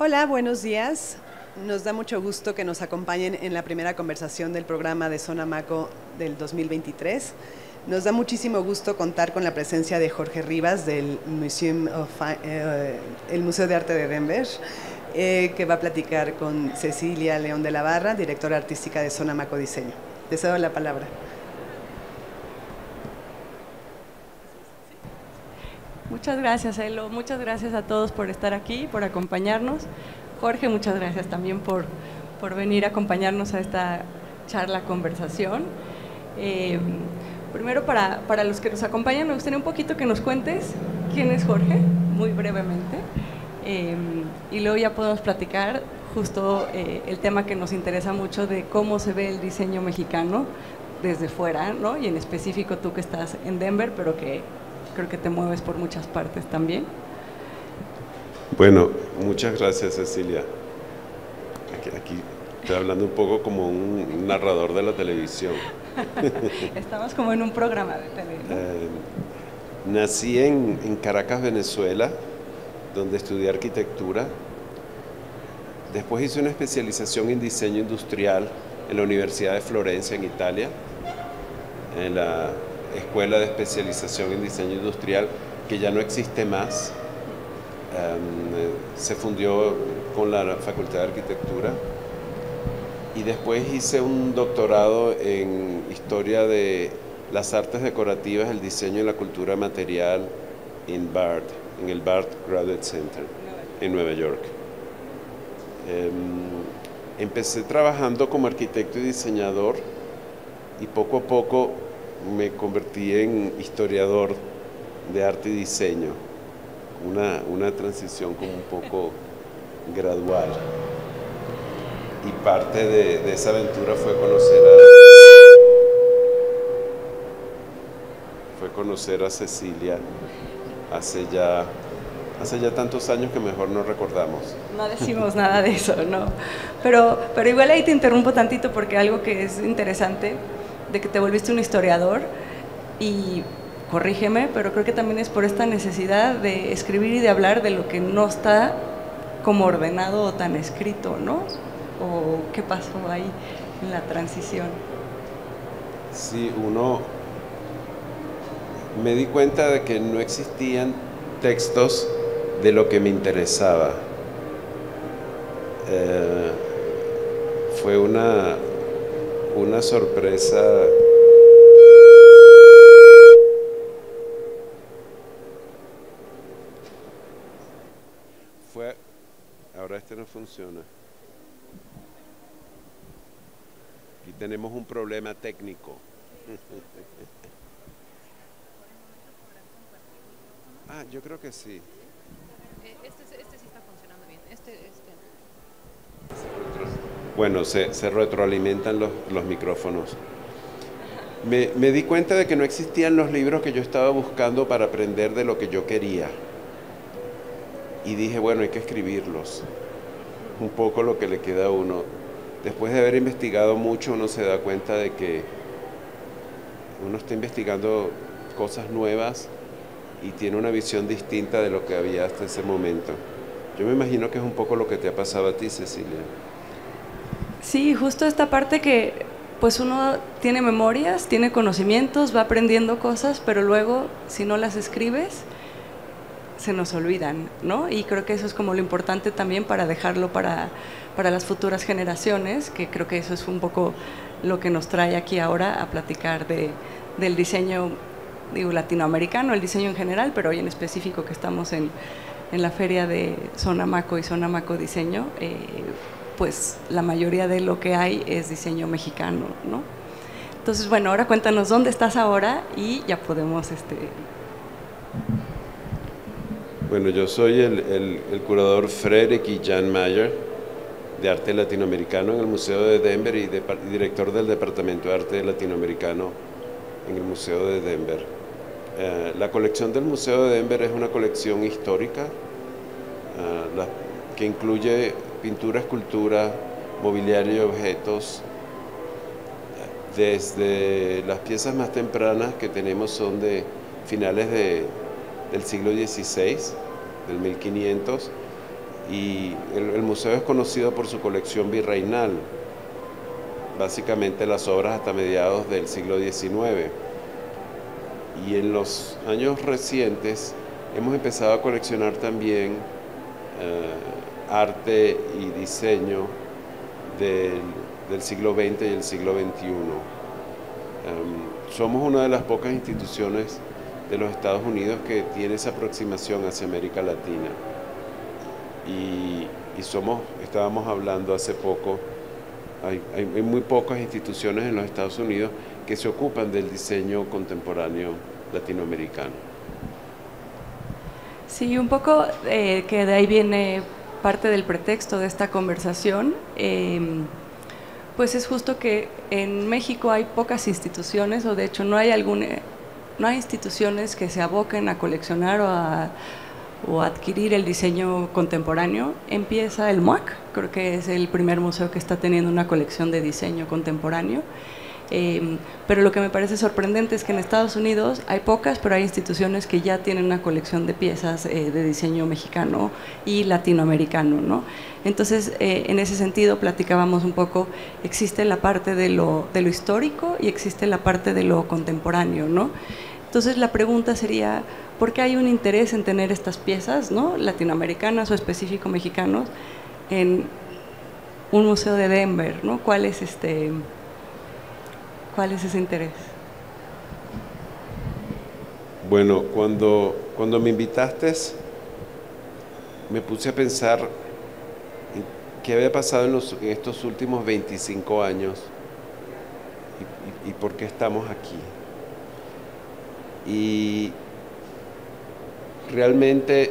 Hola, buenos días. Nos da mucho gusto que nos acompañen en la primera conversación del programa de Zona Maco del 2023. Nos da muchísimo gusto contar con la presencia de Jorge Rivas del el Museo de Arte de Denver, que va a platicar con Cecilia León de la Barra, directora artística de Zona Maco Diseño. Te cedo la palabra. Muchas gracias, Elo. Muchas gracias a todos por estar aquí, por acompañarnos. Jorge, muchas gracias también por venir a acompañarnos a esta charla, conversación. Primero, para los que nos acompañan, me gustaría un poquito que nos cuentes quién es Jorge, muy brevemente. Y luego ya podemos platicar justo el tema que nos interesa mucho de cómo se ve el diseño mexicano desde fuera, ¿no? Y en específico tú que estás en Denver, pero que creo que te mueves por muchas partes también. Bueno, muchas gracias, Cecilia. Aquí estoy hablando un poco como un narrador de la televisión. Estamos como en un programa de tele, ¿no? Nací en Caracas, Venezuela, donde estudié arquitectura. Después hice una especialización en diseño industrial en la Universidad de Florencia, en Italia, en la Escuela de Especialización en Diseño Industrial, que ya no existe más. Se fundió con la Facultad de Arquitectura. Y después hice un doctorado en Historia de las Artes Decorativas, el Diseño y la Cultura Material en BART, en el BART Graduate Center, en Nueva York. Empecé trabajando como arquitecto y diseñador y poco a poco me convertí en historiador de arte y diseño, una transición como un poco gradual. Y parte de esa aventura fue conocer a Cecilia hace ya tantos años que mejor no recordamos. No decimos nada de eso, ¿no? Pero igual ahí te interrumpo tantito porque algo que es interesante de que te volviste un historiador, y corrígeme, pero creo que también es por esta necesidad de escribir y de hablar de lo que no está como ordenado o tan escrito, ¿no? ¿O qué pasó ahí en la transición? Sí, me di cuenta de que no existían textos de lo que me interesaba. Fue una sorpresa. Ahora este no funciona. Aquí tenemos un problema técnico. Yo creo que sí. Este sí está funcionando bien. Bueno, se retroalimentan los micrófonos. Me di cuenta de que no existían los libros que yo estaba buscando para aprender de lo que yo quería. Y dije, bueno, hay que escribirlos. Un poco lo que le queda a uno. Después de haber investigado mucho, uno se da cuenta de que uno está investigando cosas nuevas y tiene una visión distinta de lo que había hasta ese momento. Yo me imagino que es un poco lo que te ha pasado a ti, Cecilia. Sí, justo esta parte que pues uno tiene memorias, tiene conocimientos, va aprendiendo cosas, pero luego si no las escribes se nos olvidan, ¿no? Y creo que eso es como lo importante también para dejarlo para las futuras generaciones, que creo que eso es un poco lo que nos trae aquí ahora a platicar del diseño, digo, latinoamericano, el diseño en general, pero hoy en específico que estamos en la feria de Zona Maco y Zona Maco Diseño, pues la mayoría de lo que hay es diseño mexicano, ¿no? Entonces, bueno, ahora cuéntanos dónde estás ahora y ya podemos Bueno, yo soy el curador Frederick Jan Mayer de Arte Latinoamericano en el Museo de Denver y director del Departamento de Arte Latinoamericano en el Museo de Denver. La colección del Museo de Denver es una colección histórica que incluye pintura, escultura, mobiliario y objetos. Desde las piezas más tempranas que tenemos son de finales del siglo XVI, del 1500, Y el museo es conocido por su colección virreinal, básicamente las obras hasta mediados del siglo XIX. Y en los años recientes hemos empezado a coleccionar también arte y diseño del siglo XX y el siglo XXI. Somos una de las pocas instituciones de los Estados Unidos que tiene esa aproximación hacia América Latina. Y estábamos hablando hace poco, hay muy pocas instituciones en los Estados Unidos que se ocupan del diseño contemporáneo latinoamericano. Sí, un poco que de ahí viene parte del pretexto de esta conversación, pues es justo que en México hay pocas instituciones, o de hecho no hay instituciones que se aboquen a coleccionar o adquirir el diseño contemporáneo. Empieza el MUAC, creo que es el primer museo que está teniendo una colección de diseño contemporáneo. Pero lo que me parece sorprendente es que en Estados Unidos hay pocas, pero hay instituciones que ya tienen una colección de piezas de diseño mexicano y latinoamericano, ¿no? Entonces, en ese sentido, platicábamos un poco, existe la parte de lo histórico y existe la parte de lo contemporáneo, ¿no? Entonces, la pregunta sería, ¿por qué hay un interés en tener estas piezas, ¿no?, latinoamericanas o específico mexicanos en un museo de Denver, ¿no? ¿Cuál es ese interés? Bueno, cuando me invitaste, me puse a pensar en qué había pasado en estos últimos 25 años y por qué estamos aquí. Y realmente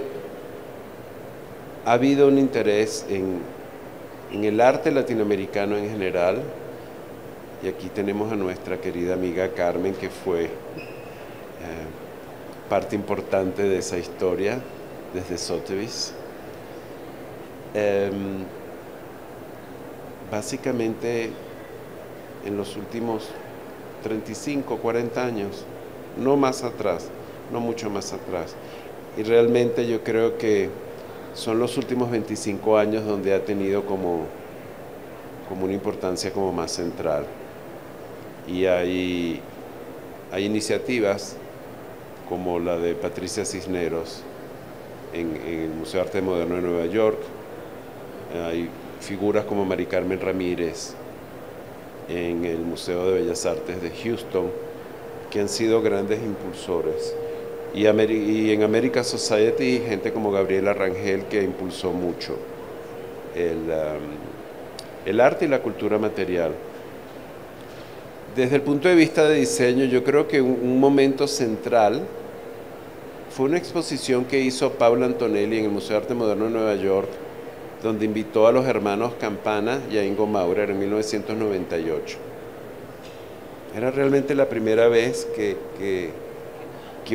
ha habido un interés en el arte latinoamericano en general, y aquí tenemos a nuestra querida amiga Carmen, que fue parte importante de esa historia desde Sotheby's. Básicamente en los últimos 35, 40 años, no más atrás, no mucho más atrás. Y realmente yo creo que son los últimos 25 años donde ha tenido como una importancia como más central. Y hay iniciativas como la de Patricia Cisneros en el Museo de Arte Moderno de Nueva York. Hay figuras como Mari Carmen Ramírez en el Museo de Bellas Artes de Houston, que han sido grandes impulsores. Y en American Society, gente como Gabriela Rangel, que impulsó mucho el arte y la cultura material. Desde el punto de vista de diseño, yo creo que un momento central fue una exposición que hizo Paula Antonelli en el Museo de Arte Moderno de Nueva York, donde invitó a los hermanos Campana y a Ingo Maurer en 1998. Era realmente la primera vez que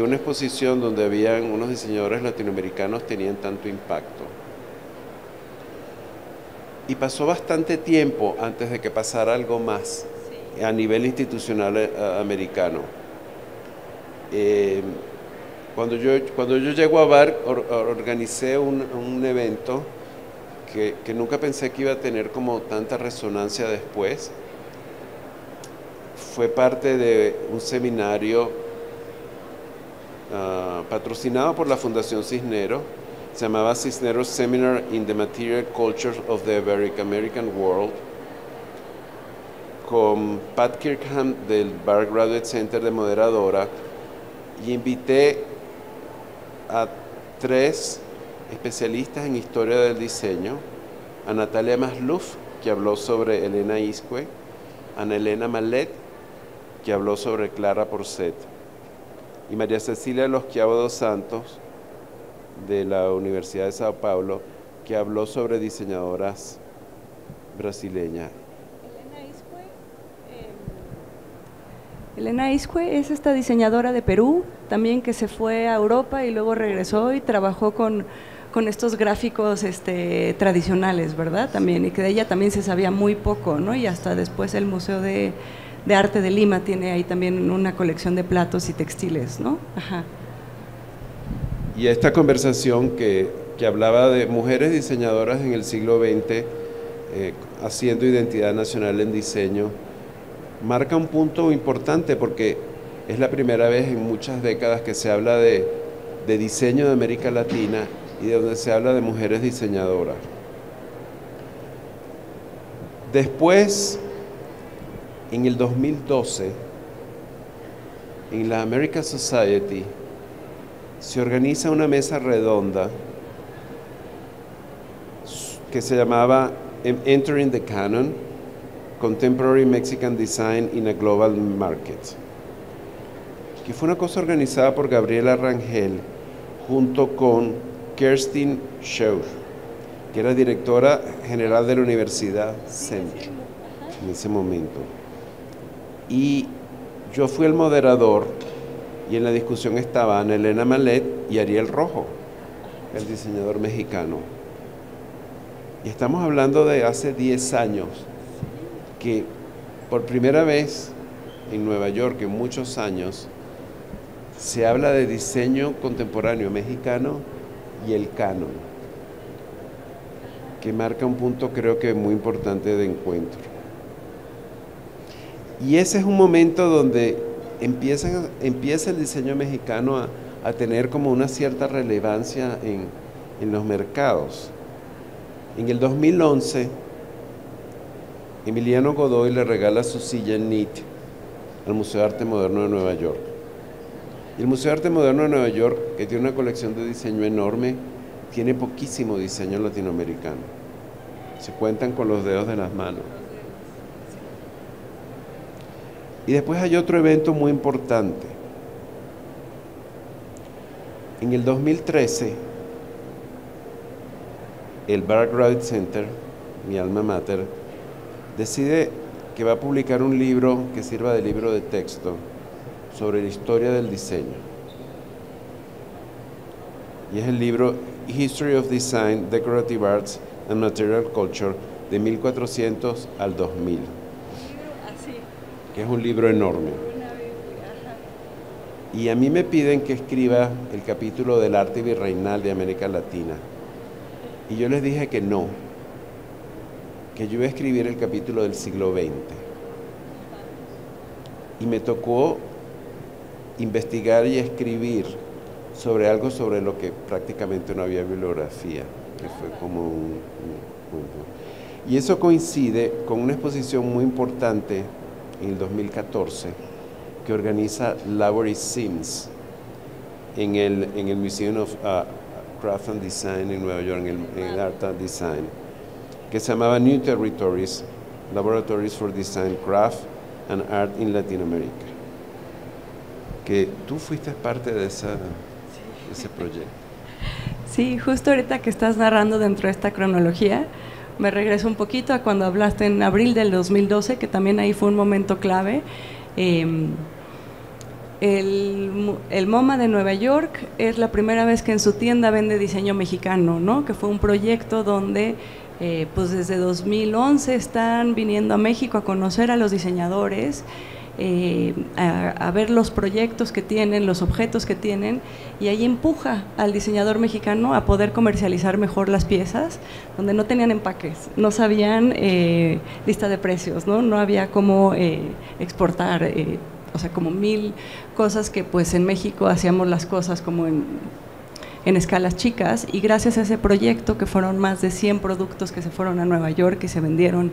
una exposición donde habían unos diseñadores latinoamericanos tenían tanto impacto. Y pasó bastante tiempo antes de que pasara algo más a nivel institucional americano. Cuando yo llego a Bar, organicé un evento que nunca pensé que iba a tener como tanta resonancia después. Fue parte de un seminario patrocinado por la Fundación Cisneros. Se llamaba Cisneros Seminar in the Material Culture of the American World, con Pat Kirkham del Bar Graduate Center de moderadora, y invité a 3 especialistas en historia del diseño: a Natalia Masluf, que habló sobre Elena Iscue; a Ana Elena Mallet, que habló sobre Clara Porcet; y María Cecilia Losquiavo dos Santos, de la Universidad de Sao Paulo, que habló sobre diseñadoras brasileñas. Elena Iscue es esta diseñadora de Perú, también, que se fue a Europa y luego regresó y trabajó con estos gráficos tradicionales, ¿verdad? También, y que de ella también se sabía muy poco, ¿no? Y hasta después el Museo de Arte de Lima tiene ahí también una colección de platos y textiles, ¿no? Ajá. Y esta conversación que que hablaba de mujeres diseñadoras en el siglo XX, haciendo identidad nacional en diseño, marca un punto importante porque es la primera vez en muchas décadas que se habla de diseño de América Latina y de donde se habla de mujeres diseñadoras. Después, en el 2012, en la American Society, se organiza una mesa redonda que se llamaba Entering the Canon, Contemporary Mexican Design in a Global Market, que fue una cosa organizada por Gabriela Rangel junto con Kerstin Scheur, que era directora general de la Universidad Centro en ese momento. Y yo fui el moderador y en la discusión estaban Elena Malet y Ariel Rojo, el diseñador mexicano. Y estamos hablando de hace 10 años, que por primera vez en Nueva York, en muchos años, se habla de diseño contemporáneo mexicano y el canon, que marca un punto creo que muy importante de encuentro. Y ese es un momento donde empieza el diseño mexicano a tener como una cierta relevancia en los mercados. En el 2011, Emiliano Godoy le regala su silla Knit al Museo de Arte Moderno de Nueva York. Y el Museo de Arte Moderno de Nueva York, que tiene una colección de diseño enorme, tiene poquísimo diseño latinoamericano. Se cuentan con los dedos de las manos. Y después hay otro evento muy importante. En el 2013, el Barr Graduate Center, mi alma mater, decide que va a publicar un libro que sirva de libro de texto sobre la historia del diseño. Y es el libro History of Design, Decorative Arts and Material Culture de 1400 al 2000, que es un libro enorme. Y a mí me piden que escriba el capítulo del arte virreinal de América Latina. Y yo les dije que no, que yo iba a escribir el capítulo del siglo XX. Y me tocó investigar y escribir sobre algo sobre lo que prácticamente no había bibliografía, que fue como un punto. Y eso coincide con una exposición muy importante en el 2014 que organiza Lowry Sims en el Museum of Craft and Design en Nueva York, en el Art and Design, que se llamaba New Territories, Laboratories for Design, Craft and Art in Latin America, que tú fuiste parte de ese proyecto. Sí, justo ahorita que estás narrando dentro de esta cronología, me regreso un poquito a cuando hablaste en abril del 2012, que también ahí fue un momento clave. El MoMA de Nueva York es la primera vez que en su tienda vende diseño mexicano, ¿no? Que fue un proyecto donde pues desde 2011 están viniendo a México a conocer a los diseñadores, a ver los proyectos que tienen, los objetos que tienen, y ahí empuja al diseñador mexicano a poder comercializar mejor las piezas, donde no tenían empaques, no sabían lista de precios, no había cómo exportar, o sea, como 1000 cosas que pues en México hacíamos las cosas como en escalas chicas, y gracias a ese proyecto, que fueron más de 100 productos que se fueron a Nueva York y se vendieron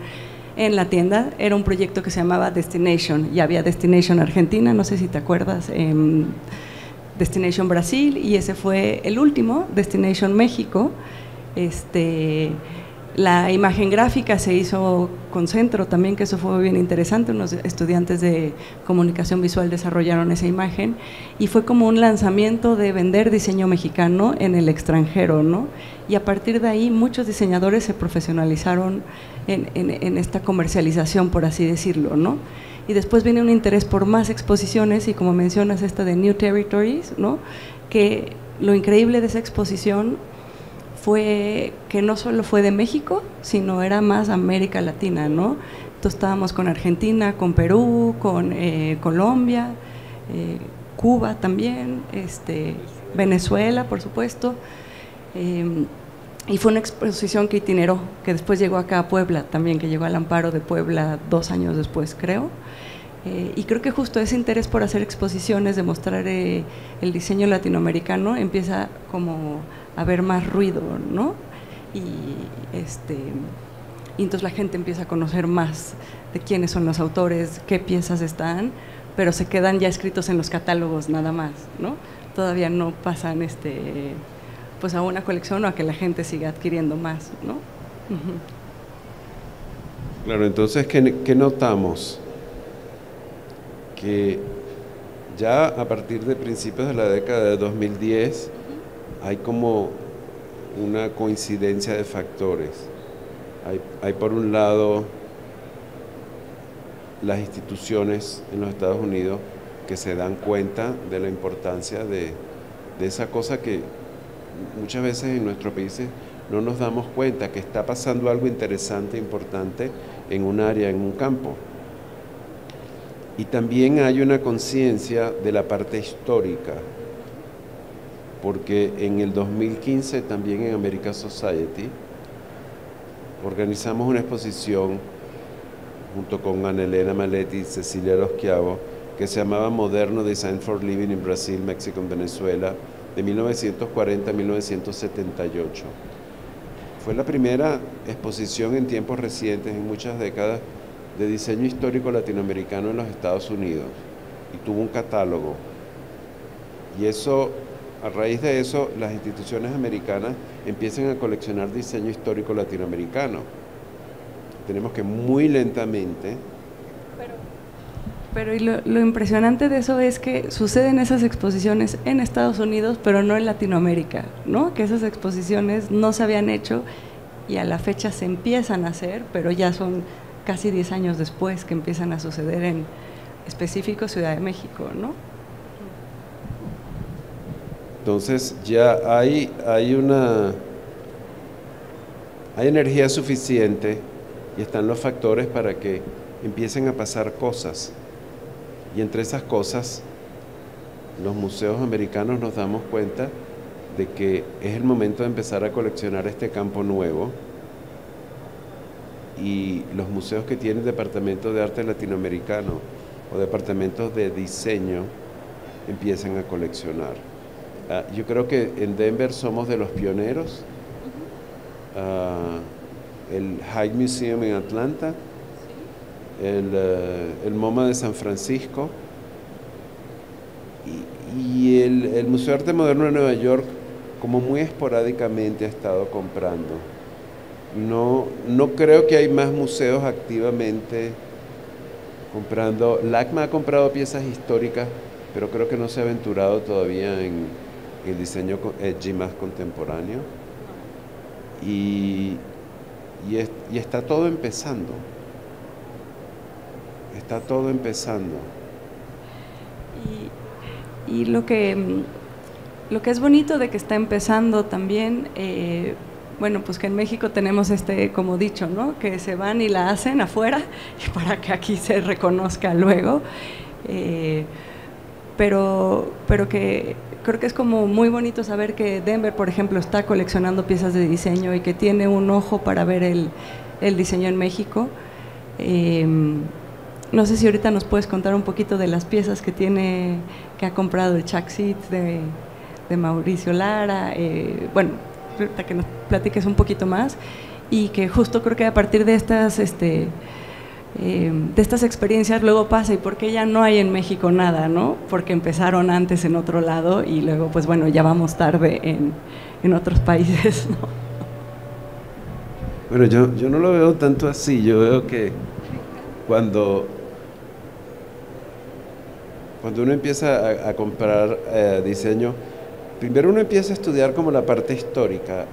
en la tienda, era un proyecto que se llamaba Destination, ya había Destination Argentina, no sé si te acuerdas, Destination Brasil, y ese fue el último, Destination México. La imagen gráfica se hizo con Centro también, que eso fue bien interesante, unos estudiantes de comunicación visual desarrollaron esa imagen, y fue como un lanzamiento de vender diseño mexicano en el extranjero, ¿no? Y a partir de ahí muchos diseñadores se profesionalizaron en esta comercialización, por así decirlo, ¿no? Y después viene un interés por más exposiciones, y como mencionas esta de New Territories, ¿no? Que lo increíble de esa exposición fue que no solo fue de México, sino era más América Latina, ¿no? Entonces estábamos con Argentina, con Perú, con Colombia, Cuba también, Venezuela, por supuesto, Y fue una exposición que itineró, que después llegó acá a Puebla también, que llegó al Amparo de Puebla 2 años después, creo. Y creo que justo ese interés por hacer exposiciones, de mostrar el diseño latinoamericano, empieza como a haber más ruido, ¿no? Y entonces la gente empieza a conocer más de quiénes son los autores, qué piezas están, pero se quedan ya escritos en los catálogos nada más, ¿no? Todavía no pasan pues a una colección o a que la gente siga adquiriendo más, ¿no? Claro, entonces, ¿qué notamos? Que ya a partir de principios de la década de 2010 hay como una coincidencia de factores. Hay por un lado las instituciones en los Estados Unidos que se dan cuenta de la importancia de esa cosa que muchas veces en nuestros países no nos damos cuenta, que está pasando algo interesante, importante en un área, en un campo. Y también hay una conciencia de la parte histórica, porque en el 2015 también en American Society organizamos una exposición junto con Ana Elena Maletti y Cecilia Losquiavo, que se llamaba Moderno Design for Living in Brasil, México y Venezuela, de 1940 a 1978. Fue la primera exposición en tiempos recientes, en muchas décadas, de diseño histórico latinoamericano en los Estados Unidos, y tuvo un catálogo. Y eso, a raíz de eso, las instituciones americanas empiezan a coleccionar diseño histórico latinoamericano. Tenemos que muy lentamente... Pero y lo impresionante de eso es que suceden esas exposiciones en Estados Unidos, pero no en Latinoamérica, ¿no? Que esas exposiciones no se habían hecho y a la fecha se empiezan a hacer, pero ya son casi 10 años después que empiezan a suceder en específico Ciudad de México, ¿no? Entonces ya hay energía suficiente y están los factores para que empiecen a pasar cosas. Y entre esas cosas, los museos americanos nos damos cuenta de que es el momento de empezar a coleccionar este campo nuevo, y los museos que tienen departamentos de arte latinoamericano o departamentos de diseño empiezan a coleccionar. Yo creo que en Denver somos de los pioneros. El High Museum en Atlanta, el MoMA de San Francisco y el Museo de Arte Moderno de Nueva York, como muy esporádicamente ha estado comprando. No creo que hay más museos activamente comprando. LACMA ha comprado piezas históricas, pero creo que no se ha aventurado todavía en el diseño edgy más contemporáneo. Y está todo empezando. Está todo empezando. Y lo que es bonito de que está empezando también, bueno, pues que en México tenemos como dicho, ¿no? Que se van y la hacen afuera para que aquí se reconozca luego. Pero que creo que es como muy bonito saber que Denver, por ejemplo, está coleccionando piezas de diseño y que tiene un ojo para ver el diseño en México. No sé si ahorita nos puedes contar un poquito de las piezas que ha comprado el Chaxit de Mauricio Lara. Bueno, ahorita que nos platiques un poquito más, y que justo creo que a partir de estas experiencias luego pasa, y por qué ya no hay en México nada, ¿no? Porque empezaron antes en otro lado y luego pues bueno, ya vamos tarde en otros países, ¿no? Bueno, yo no lo veo tanto así. Yo veo que cuando uno empieza a comprar diseño, primero uno empieza a estudiar como la parte histórica.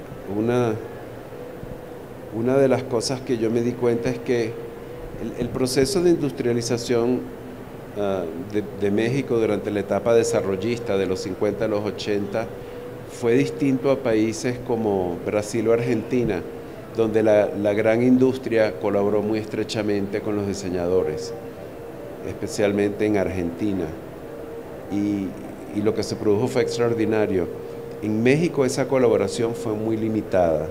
Una de las cosas que yo me di cuenta es que el proceso de industrialización de México durante la etapa desarrollista de los 50 a los 80 fue distinto a países como Brasil o Argentina, donde la gran industria colaboró muy estrechamente con los diseñadores, especialmente en Argentina. Y lo que se produjo fue extraordinario. En México esa colaboración fue muy limitada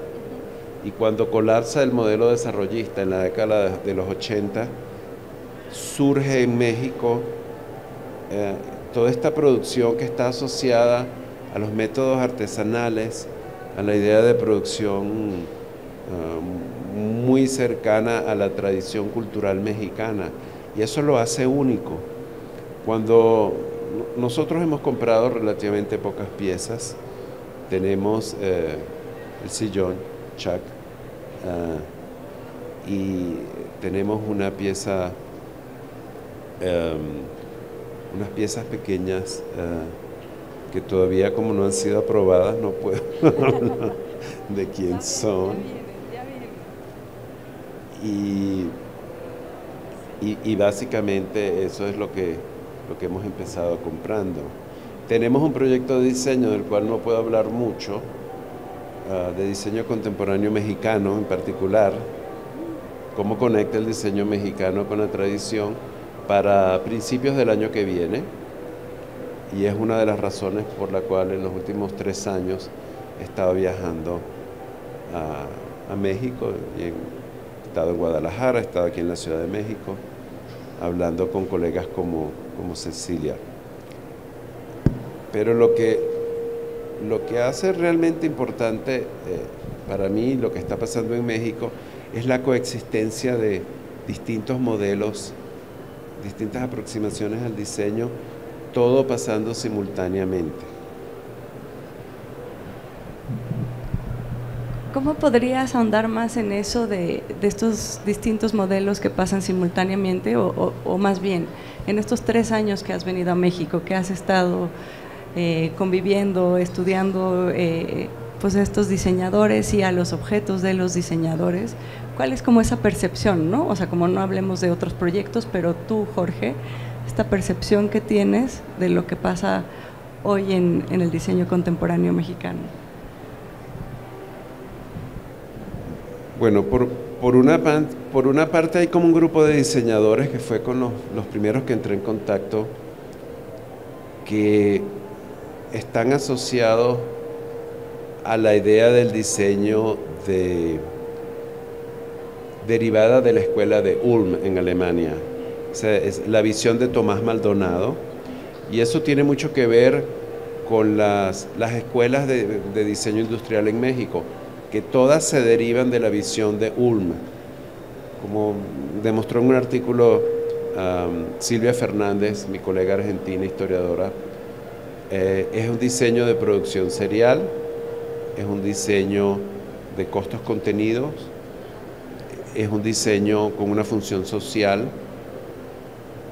y cuando colapsa el modelo desarrollista en la década de los 80, surge en México toda esta producción que está asociada a los métodos artesanales, a la idea de producción muy cercana a la tradición cultural mexicana, y eso lo hace único. Cuando nosotros hemos comprado relativamente pocas piezas, tenemos el sillón Chuck y tenemos una pieza, unas piezas pequeñas que todavía, como no han sido aprobadas, no puedo hablar de quién son. Y básicamente eso es lo que hemos empezado comprando. Tenemos un proyecto de diseño del cual no puedo hablar mucho, de diseño contemporáneo mexicano en particular, cómo conecta el diseño mexicano con la tradición para principios del año que viene, y es una de las razones por la cual en los últimos 3 años he estado viajando a México, y he estado en Guadalajara, he estado aquí en la Ciudad de México, hablando con colegas como Cecilia. Pero lo que hace realmente importante para mí, lo que está pasando en México, es la coexistencia de distintos modelos, distintas aproximaciones al diseño, todo pasando simultáneamente. ¿Cómo podrías ahondar más en eso de estos distintos modelos que pasan simultáneamente o más bien en estos 3 años que has venido a México, que has estado conviviendo, estudiando pues a estos diseñadores y a los objetos de los diseñadores? ¿Cuál es como esa percepción, no? O sea, como no hablemos de otros proyectos, pero tú, Jorge, esta percepción que tienes de lo que pasa hoy en el diseño contemporáneo mexicano. Bueno, por una parte hay como un grupo de diseñadores que fue con los primeros que entré en contacto, que están asociados a la idea del diseño derivada de la escuela de Ulm en Alemania. O sea, es la visión de Tomás Maldonado, y eso tiene mucho que ver con las escuelas de diseño industrial en México, que todas se derivan de la visión de Ulm. Como demostró en un artículo Silvia Fernández, mi colega argentina, historiadora, es un diseño de producción serial, es un diseño de costos contenidos, es un diseño con una función social,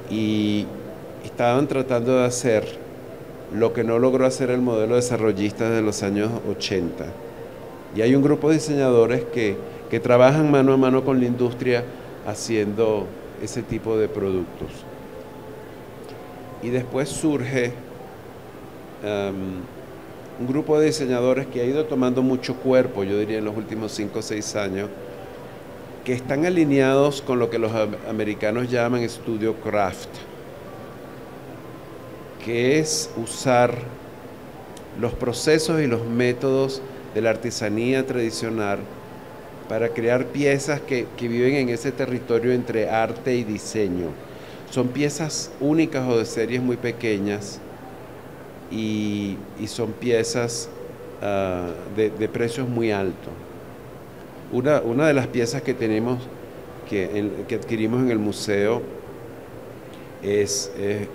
y estaban tratando de hacer lo que no logró hacer el modelo desarrollista de los años 80. Y hay un grupo de diseñadores que trabajan mano a mano con la industria haciendo ese tipo de productos. Y después surge un grupo de diseñadores que ha ido tomando mucho cuerpo, yo diría en los últimos 5 o 6 años, que están alineados con lo que los americanos llaman Studio Craft, que es usar los procesos y los métodos de la artesanía tradicional para crear piezas que viven en ese territorio entre arte y diseño. Son piezas únicas o de series muy pequeñas, y son piezas de precios muy altos. Una de las piezas que tenemos, que adquirimos en el museo, es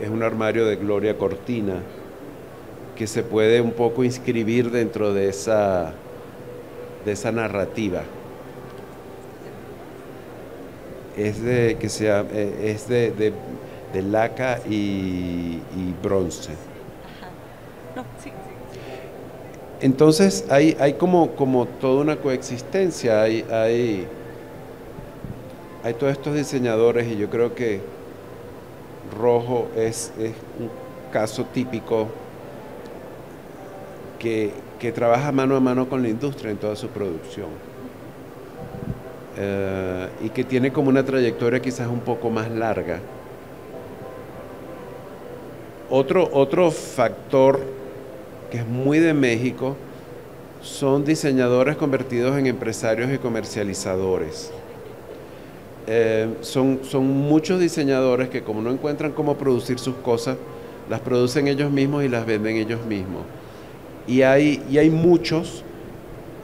un armario de Gloria Cortina, que se puede un poco inscribir dentro de esa narrativa. Es de laca y bronce. No, sí. Entonces hay como toda una coexistencia, hay todos estos diseñadores, y yo creo que Rojo es un caso típico que trabaja mano a mano con la industria en toda su producción, y que tiene como una trayectoria quizás un poco más larga. Otro factor que es muy de México, son diseñadores convertidos en empresarios y comercializadores. Son muchos diseñadores que, como no encuentran cómo producir sus cosas, las producen ellos mismos y las venden ellos mismos. Y hay muchos,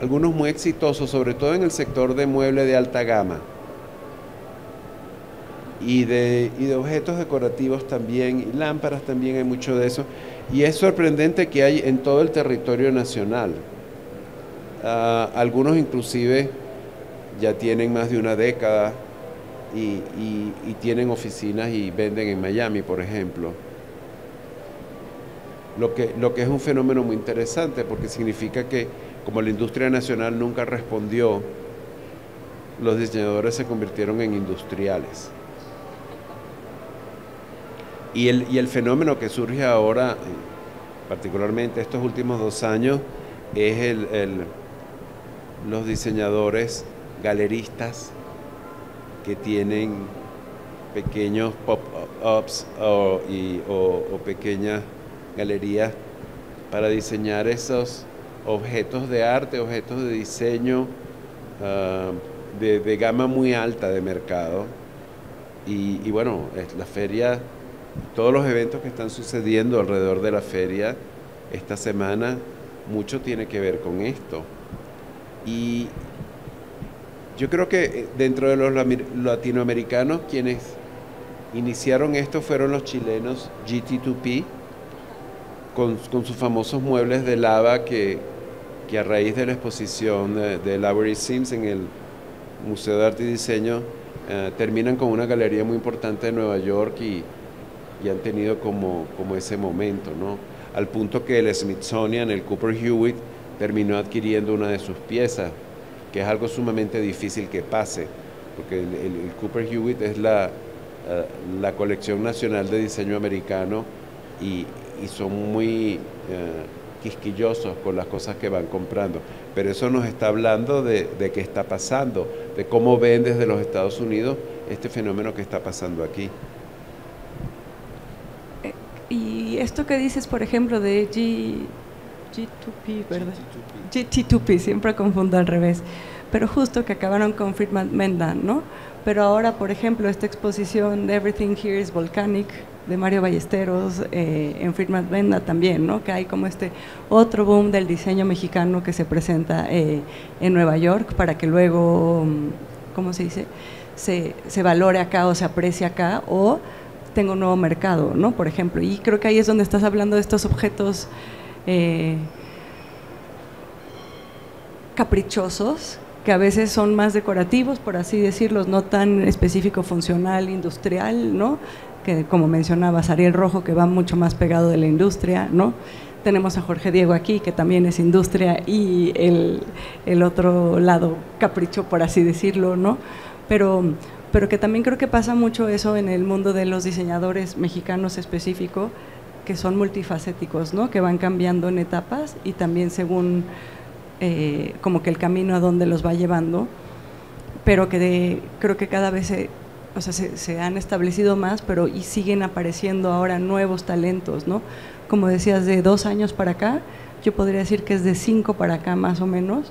algunos muy exitosos, sobre todo en el sector de mueble de alta gama y de objetos decorativos también, y lámparas también, hay mucho de eso. Y es sorprendente que hay en todo el territorio nacional. Algunos inclusive ya tienen más de una década y tienen oficinas y venden en Miami, por ejemplo. Lo que es un fenómeno muy interesante, porque significa que como la industria nacional nunca respondió, los diseñadores se convirtieron en industriales. Y el fenómeno que surge ahora, particularmente estos últimos 2 años, es los diseñadores galeristas que tienen pequeños pop-ups o pequeñas galerías para diseñar esos objetos de arte, objetos de diseño de gama muy alta de mercado. Y bueno, la feria, todos los eventos que están sucediendo alrededor de la feria esta semana, mucho tiene que ver con esto. Y yo creo que dentro de los latinoamericanos, quienes iniciaron esto fueron los chilenos GT2P, con sus famosos muebles de lava que a raíz de la exposición de Lavery Sims en el Museo de Arte y Diseño terminan con una galería muy importante de Nueva York y han tenido como ese momento, ¿no? Al punto que el Smithsonian, el Cooper Hewitt, terminó adquiriendo una de sus piezas, que es algo sumamente difícil que pase, porque el Cooper Hewitt es la colección nacional de diseño americano y son muy quisquillosos con las cosas que van comprando. Pero eso nos está hablando de qué está pasando, de cómo ven desde los Estados Unidos este fenómeno que está pasando aquí. Y esto que dices, por ejemplo, de G2P, ¿verdad? GT2P, siempre confundo al revés. Pero justo que acabaron con Friedman Mendan, ¿no? Pero ahora, por ejemplo, esta exposición de Everything Here is Volcanic, de Mario Ballesteros, en Friedman Mendan también, ¿no? Que hay como este otro boom del diseño mexicano que se presenta en Nueva York para que luego, ¿cómo se dice? Se valore acá o se aprecie acá o tenga un nuevo mercado, ¿no? Por ejemplo, y creo que ahí es donde estás hablando de estos objetos caprichosos, que a veces son más decorativos, por así decirlo, no tan específico, funcional, industrial, ¿no? Que como mencionabas, Ariel Rojo, que va mucho más pegado de la industria, ¿no? Tenemos a Jorge Diego aquí, que también es industria, y el otro lado capricho, por así decirlo, ¿no? Pero que también creo que pasa mucho eso en el mundo de los diseñadores mexicanos específico, que son multifacéticos, ¿no? Que van cambiando en etapas y también según como que el camino a donde los va llevando, pero que creo que cada vez se han establecido más, pero y siguen apareciendo ahora nuevos talentos, ¿no? Como decías, de 2 años para acá, yo podría decir que es de 5 para acá más o menos,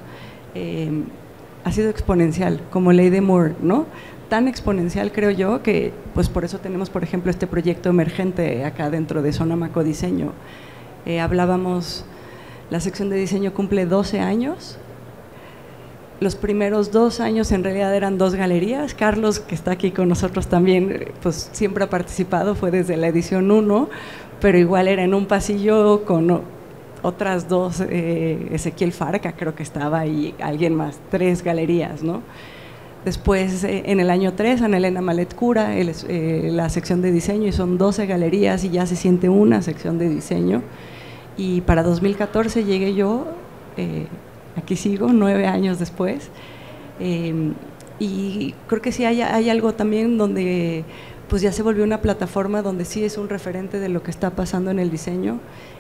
ha sido exponencial, como Ley de Moore, ¿no? Tan exponencial, creo yo, que pues por eso tenemos, por ejemplo, este proyecto emergente acá dentro de Zona Maco Diseño. Hablábamos, la sección de diseño cumple 12 años. Los primeros 2 años en realidad eran 2 galerías. Carlos, que está aquí con nosotros también, pues siempre ha participado, fue desde la edición 1, pero igual era en un pasillo con otras 2, Ezequiel Farca creo que estaba, y alguien más, 3 galerías, ¿no? Después, en el año 3, Ana Elena Malet cura la sección de diseño y son 12 galerías y ya se siente una sección de diseño. Y para 2014 llegué yo, aquí sigo, 9 años después, y creo que sí hay algo también donde pues ya se volvió una plataforma donde sí es un referente de lo que está pasando en el diseño.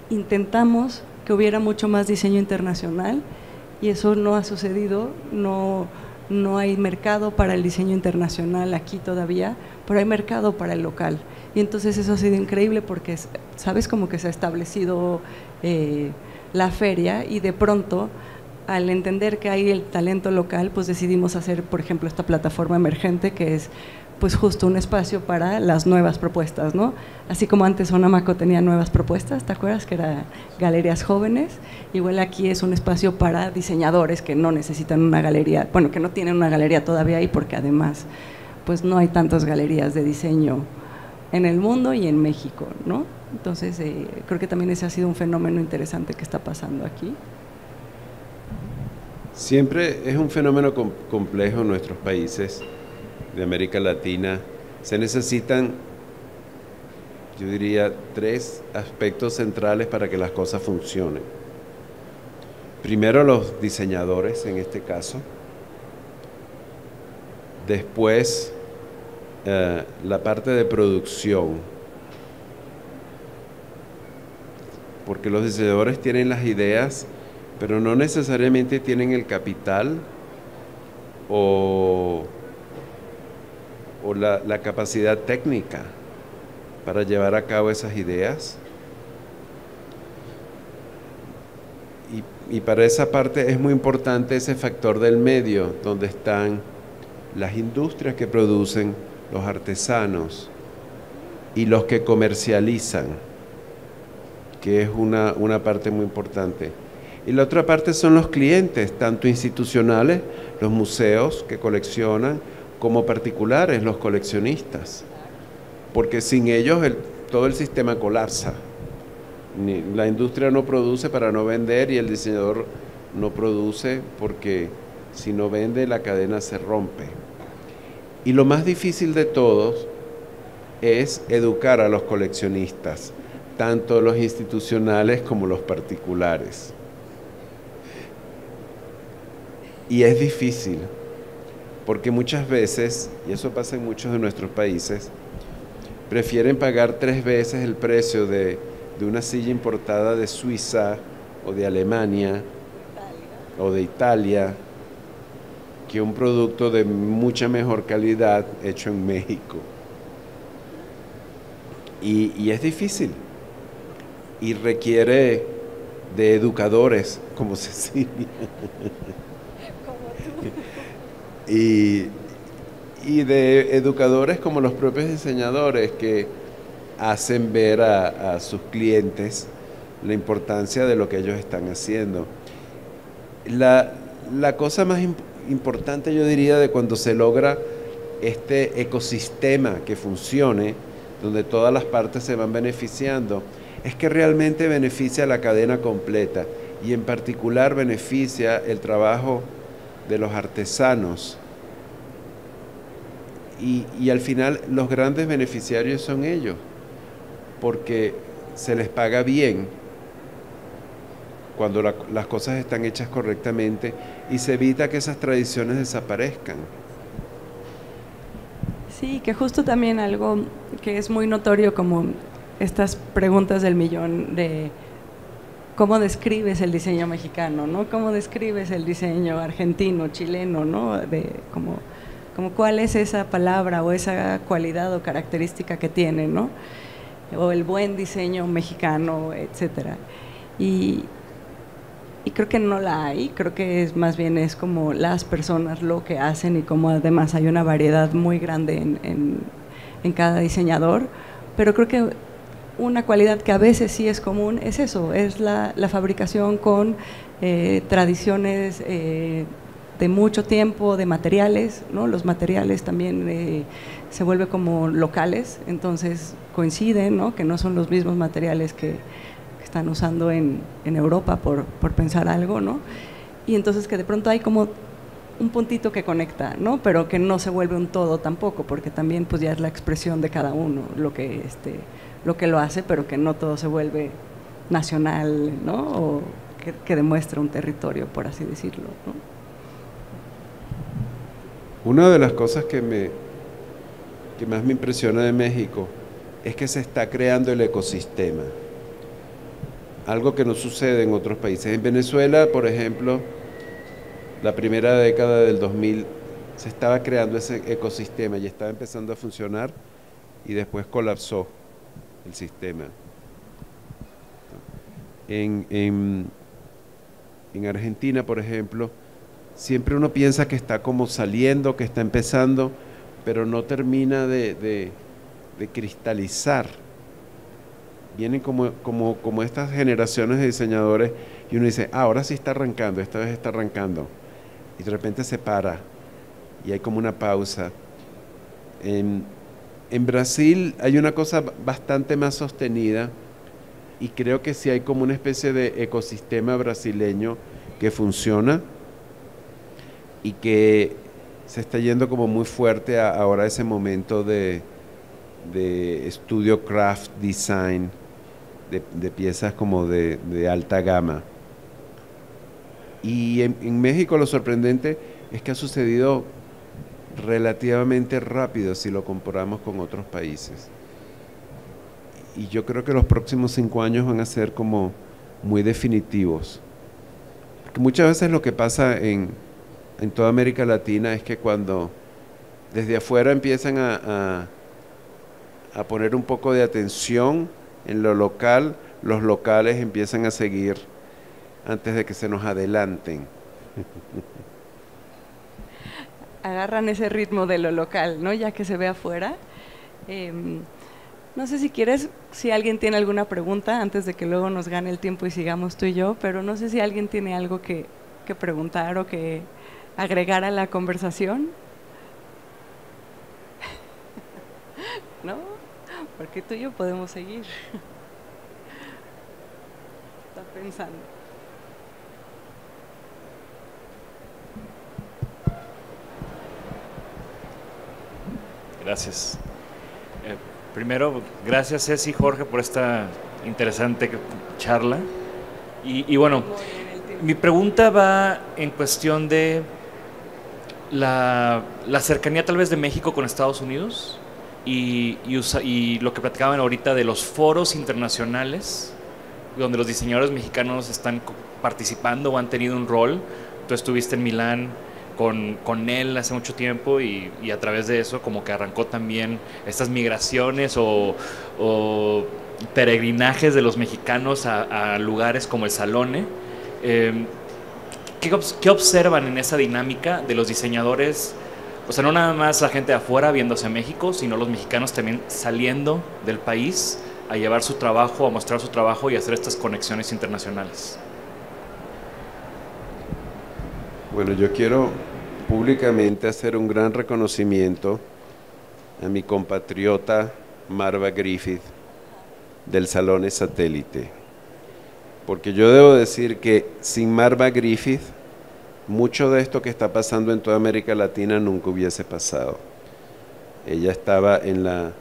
Intentamos que hubiera mucho más diseño internacional y eso no ha sucedido, no no hay mercado para el diseño internacional aquí todavía, pero hay mercado para el local. Y entonces eso ha sido increíble porque, sabes, como que se ha establecido la feria y de pronto, al entender que hay el talento local, pues decidimos hacer, por ejemplo, esta plataforma emergente que es pues justo un espacio para las nuevas propuestas, ¿no? Así como antes Sonamaco tenía nuevas propuestas, ¿te acuerdas? Que eran galerías jóvenes, igual aquí es un espacio para diseñadores que no necesitan una galería, bueno, que no tienen una galería todavía ahí porque además pues no hay tantas galerías de diseño en el mundo y en México, ¿no? Entonces creo que también ese ha sido un fenómeno interesante que está pasando aquí. Siempre es un fenómeno complejo en nuestros países de América Latina. Se necesitan, yo diría, 3 aspectos centrales para que las cosas funcionen. Primero, los diseñadores, en este caso. Después, la parte de producción. Porque los diseñadores tienen las ideas, pero no necesariamente tienen el capital o la capacidad técnica para llevar a cabo esas ideas. Y para esa parte es muy importante ese factor del medio, donde están las industrias que producen, los artesanos y los que comercializan, que es una parte muy importante. Y la otra parte son los clientes, tanto institucionales, los museos que coleccionan, como particulares, los coleccionistas, porque sin ellos todo el sistema colapsa. La industria no produce para no vender y el diseñador no produce porque si no vende la cadena se rompe. Y lo más difícil de todos es educar a los coleccionistas, tanto los institucionales como los particulares. Y es difícil, porque muchas veces, y eso pasa en muchos de nuestros países, prefieren pagar 3 veces el precio de una silla importada de Suiza o de Alemania o de Italia que un producto de mucha mejor calidad hecho en México. Y es difícil y requiere de educadores como Cecilia y de educadores como los propios diseñadores que hacen ver a sus clientes la importancia de lo que ellos están haciendo. La cosa más importante, yo diría, de cuando se logra este ecosistema que funcione, donde todas las partes se van beneficiando, es que realmente beneficia a la cadena completa y en particular beneficia el trabajo de los artesanos. Y al final los grandes beneficiarios son ellos, porque se les paga bien cuando las cosas están hechas correctamente y se evita que esas tradiciones desaparezcan. Sí, que justo también algo que es muy notorio, como estas preguntas del millón de cómo describes el diseño mexicano, ¿no? ¿Cómo describes el diseño argentino, chileno, ¿no? Como cuál es esa palabra o esa cualidad o característica que tiene, ¿no? O el buen diseño mexicano, etcétera. Y creo que no la hay, creo que más bien es como las personas lo que hacen y como además hay una variedad muy grande en cada diseñador, pero creo que una cualidad que a veces sí es común es eso, es la fabricación con tradiciones de mucho tiempo, de materiales, ¿no? Los materiales también se vuelven como locales, entonces coinciden, ¿no? Que no son los mismos materiales que están usando en Europa por pensar algo, ¿no? Y entonces que de pronto hay como un puntito que conecta, ¿no? Pero que no se vuelve un todo tampoco, porque también pues ya es la expresión de cada uno lo que lo hace, pero que no todo se vuelve nacional, ¿no? O que demuestra un territorio, por así decirlo, ¿no? Una de las cosas que más me impresiona de México es que se está creando el ecosistema. Algo que no sucede en otros países. En Venezuela, por ejemplo, la primera década del 2000 se estaba creando ese ecosistema y estaba empezando a funcionar y después colapsó el sistema. En Argentina, por ejemplo, siempre uno piensa que está como saliendo, que está empezando, pero no termina de cristalizar. Vienen como estas generaciones de diseñadores y uno dice, ahora sí está arrancando, esta vez está arrancando. Y de repente se para y hay como una pausa. En Brasil hay una cosa bastante más sostenida y creo que sí hay como una especie de ecosistema brasileño que funciona y que se está yendo como muy fuerte ahora ese momento de estudio craft design, de piezas como de alta gama. Y en México lo sorprendente es que ha sucedido relativamente rápido si lo comparamos con otros países. Y yo creo que los próximos 5 años van a ser como muy definitivos. Porque muchas veces lo que pasa en toda América Latina es que cuando desde afuera empiezan a poner un poco de atención en lo local, los locales empiezan a seguir antes de que se nos adelanten. Agarran ese ritmo de lo local, ¿no? Ya que se ve afuera. No sé si alguien tiene alguna pregunta antes de que luego nos gane el tiempo y sigamos tú y yo, pero no sé si alguien tiene algo que preguntar o que agregar a la conversación. ¿No? Porque tú y yo podemos seguir. Está pensando. Gracias. Primero, gracias Ceci y Jorge por esta interesante charla. Y bueno, mi pregunta va en cuestión de la cercanía tal vez de México con Estados Unidos y lo que platicaban ahorita de los foros internacionales donde los diseñadores mexicanos están participando o han tenido un rol. Tú estuviste en Milán con él hace mucho tiempo y a través de eso como que arrancó también estas migraciones o peregrinajes de los mexicanos a lugares como el Salone. ¿Qué observan en esa dinámica de los diseñadores? O sea, no nada más la gente de afuera viéndose a México, sino los mexicanos también saliendo del país a llevar su trabajo, a mostrar su trabajo y hacer estas conexiones internacionales. Bueno, yo quiero públicamente hacer un gran reconocimiento a mi compatriota Marva Griffith del Salone Satélite, porque yo debo decir que sin Marva Griffith mucho de esto que está pasando en toda América Latina nunca hubiese pasado. Ella estaba en la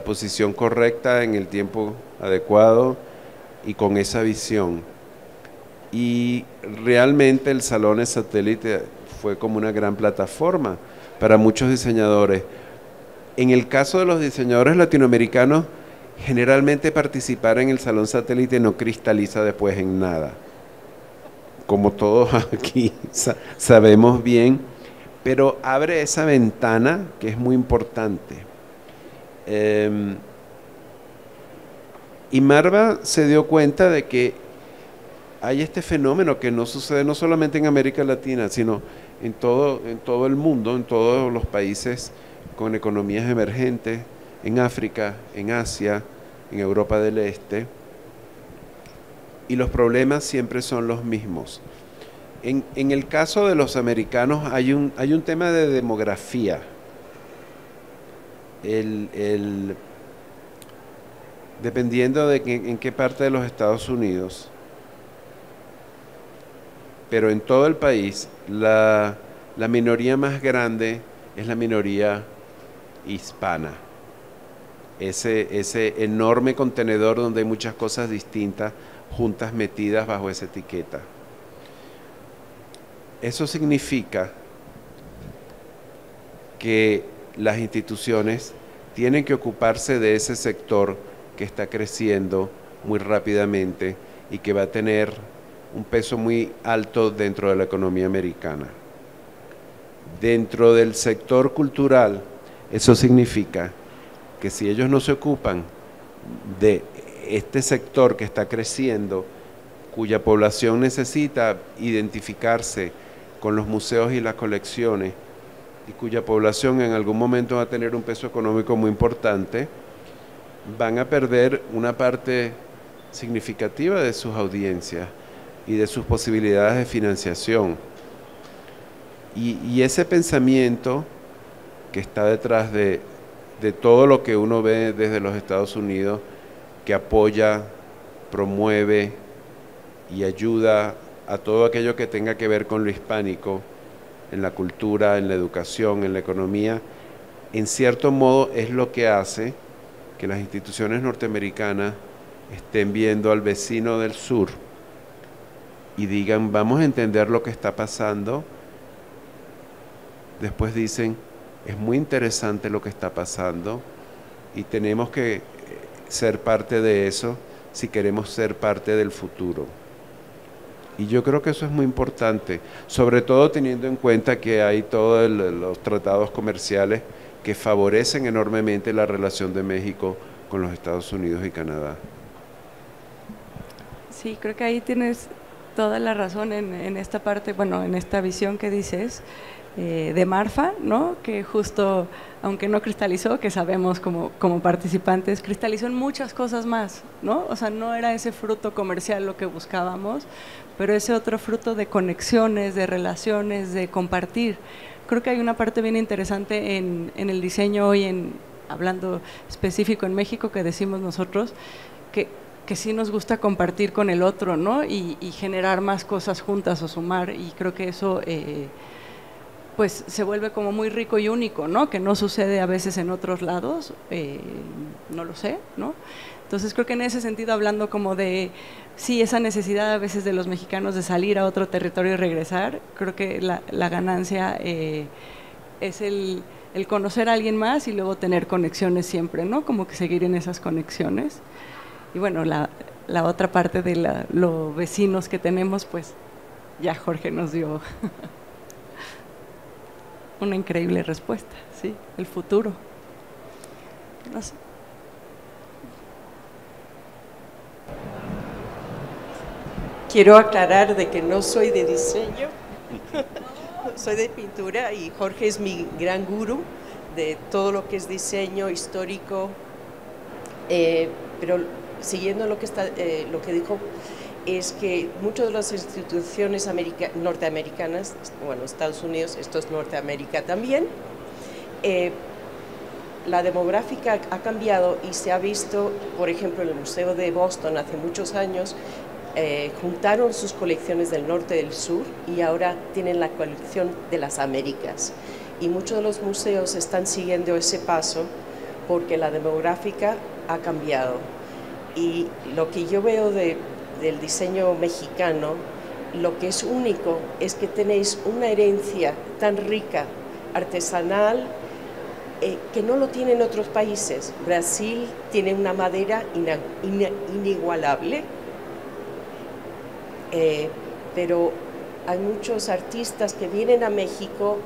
posición correcta, en el tiempo adecuado y con esa visión. Y realmente el Salone Satélite fue como una gran plataforma para muchos diseñadores. En el caso de los diseñadores latinoamericanos, generalmente participar en el Salón Satélite no cristaliza después en nada. Como todos aquí sabemos bien, pero abre esa ventana que es muy importante. Y Marva se dio cuenta de que hay este fenómeno que no sucede no solamente en América Latina, sino en todo el mundo, en todos los países con economías emergentes, en África, en Asia, en Europa del Este, y los problemas siempre son los mismos. En el caso de los americanos hay un tema de demografía. Dependiendo de en qué parte de los Estados Unidos, pero en todo el país, la minoría más grande es la minoría hispana. Ese enorme contenedor donde hay muchas cosas distintas juntas metidas bajo esa etiqueta. Eso significa que las instituciones tienen que ocuparse de ese sector que está creciendo muy rápidamente y que va a tener un peso muy alto dentro de la economía americana. Dentro del sector cultural, eso significa que si ellos no se ocupan de este sector que está creciendo, cuya población necesita identificarse con los museos y las colecciones, y cuya población en algún momento va a tener un peso económico muy importante, van a perder una parte significativa de sus audiencias y de sus posibilidades de financiación. Y ese pensamiento que está detrás de todo lo que uno ve desde los Estados Unidos, que apoya, promueve y ayuda a todo aquello que tenga que ver con lo hispánico, en la cultura, en la educación, en la economía, en cierto modo es lo que hace que las instituciones norteamericanas estén viendo al vecino del sur y digan, vamos a entender lo que está pasando. Después dicen, es muy interesante lo que está pasando y tenemos que ser parte de eso si queremos ser parte del futuro. Y yo creo que eso es muy importante, sobre todo teniendo en cuenta que hay todos los tratados comerciales que favorecen enormemente la relación de México con los Estados Unidos y Canadá. Sí, creo que ahí tienes toda la razón en esta parte, bueno, en esta visión que dices de Marfa, ¿no? Que justo, aunque no cristalizó, que sabemos como participantes, cristalizó en muchas cosas más, ¿no? O sea, no era ese fruto comercial lo que buscábamos, pero ese otro fruto de conexiones, de relaciones, de compartir. Creo que hay una parte bien interesante en el diseño hoy, hablando específico en México, que decimos nosotros, que sí nos gusta compartir con el otro, ¿no? Y generar más cosas juntas o sumar, y creo que eso pues se vuelve como muy rico y único, ¿no? Que no sucede a veces en otros lados, no lo sé, ¿no? Entonces creo que en ese sentido, hablando como de, sí, esa necesidad a veces de los mexicanos de salir a otro territorio y regresar, creo que la ganancia es el conocer a alguien más y luego tener conexiones siempre, ¿no? Como que seguir en esas conexiones. Y bueno, la otra parte de los vecinos que tenemos, pues ya Jorge nos dio una increíble respuesta, ¿sí? El futuro. No sé. Quiero aclarar de que no soy de diseño, soy de pintura, y Jorge es mi gran gurú de todo lo que es diseño histórico, pero siguiendo lo que dijo, es que muchas de las instituciones norteamericanas, bueno, Estados Unidos, esto es Norteamérica también, la demográfica ha cambiado y se ha visto, por ejemplo, en el Museo de Boston hace muchos años, juntaron sus colecciones del norte y del sur y ahora tienen la colección de las Américas. Y muchos de los museos están siguiendo ese paso porque la demográfica ha cambiado. Y lo que yo veo del diseño mexicano, lo que es único es que tenéis una herencia tan rica, artesanal, que no lo tienen otros países. Brasil tiene una madera inigualable, pero hay muchos artistas que vienen a México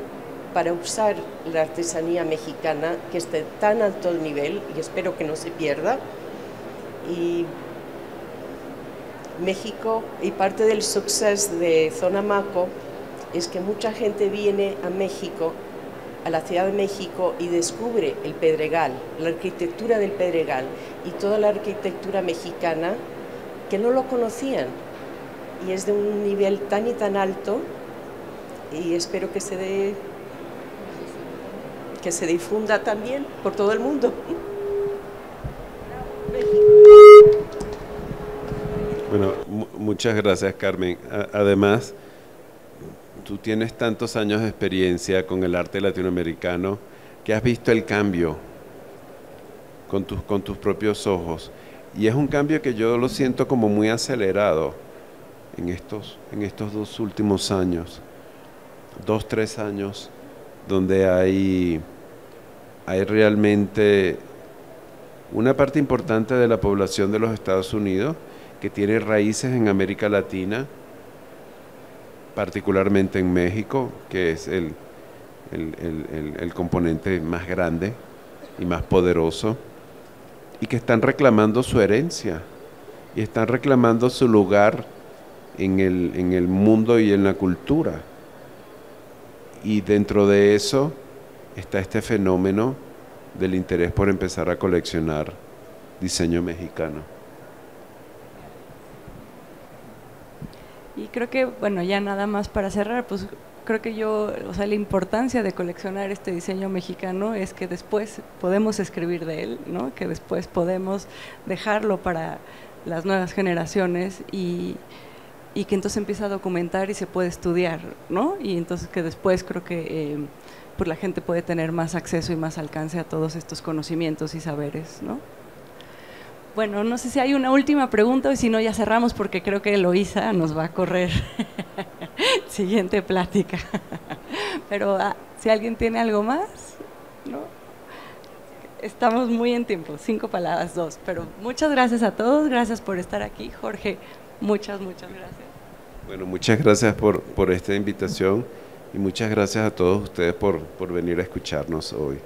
para usar la artesanía mexicana, que está de tan alto nivel, y espero que no se pierda. Y México, y parte del suceso de Zona Maco es que mucha gente viene a México, a la Ciudad de México, y descubre el Pedregal, la arquitectura del Pedregal y toda la arquitectura mexicana, que no lo conocían, y es de un nivel tan y tan alto, y espero que se difunda también por todo el mundo. Bueno, muchas gracias, Carmen. Además, tú tienes tantos años de experiencia con el arte latinoamericano que has visto el cambio con tus propios ojos. Y es un cambio que yo lo siento como muy acelerado en estos 2 últimos años, 2, 3 años, donde hay realmente una parte importante de la población de los Estados Unidos que tiene raíces en América Latina, particularmente en México, que es el componente más grande y más poderoso, y que están reclamando su herencia y están reclamando su lugar en el mundo y en la cultura. Y dentro de eso está este fenómeno del interés por empezar a coleccionar diseño mexicano. Y creo que, bueno, ya nada más para cerrar, pues creo que o sea, la importancia de coleccionar este diseño mexicano es que después podemos escribir de él, ¿no? Que después podemos dejarlo para las nuevas generaciones y que entonces empieza a documentar y se puede estudiar, ¿no? Y entonces que después creo que pues la gente puede tener más acceso y más alcance a todos estos conocimientos y saberes, ¿no? Bueno, no sé si hay una última pregunta o si no ya cerramos porque creo que Eloísa nos va a correr siguiente plática. Pero si alguien tiene algo más, ¿no? Estamos muy en tiempo, 5 para las 2. Pero muchas gracias a todos, gracias por estar aquí. Jorge, muchas gracias. Bueno, muchas gracias por esta invitación y muchas gracias a todos ustedes por venir a escucharnos hoy.